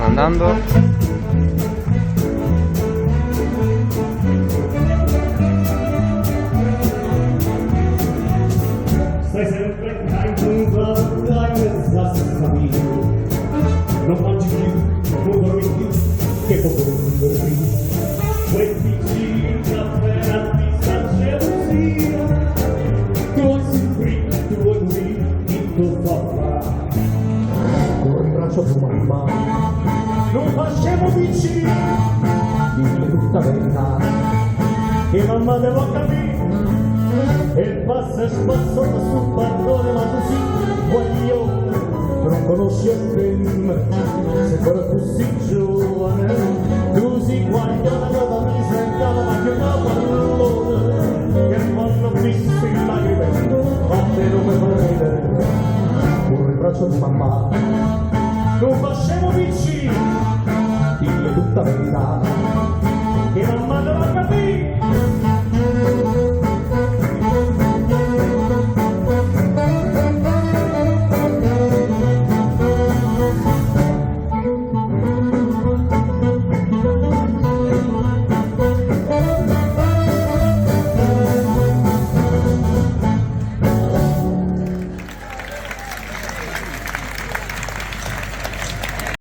stanno andando. Stai sempre la stessa vita, non mangi più, non dormi più, che poco dormi. Quei piccini caffè ti sta gelosia, tu vuoi soffrire, tu vuoi morire, tutto fa. Con il braccio su mamma, non facciamo vicini, dimmi tutta verità, che mamma devo capire. E passa spasso sul pallone, ma così guaglione, non conosci il film, sei ancora così giovane, così guaglione, dove mi sentava ma che una pallone, che fanno visto in lacrime, ma te non mi fa ridere, con il braccio di mamma, non facciamo vicini.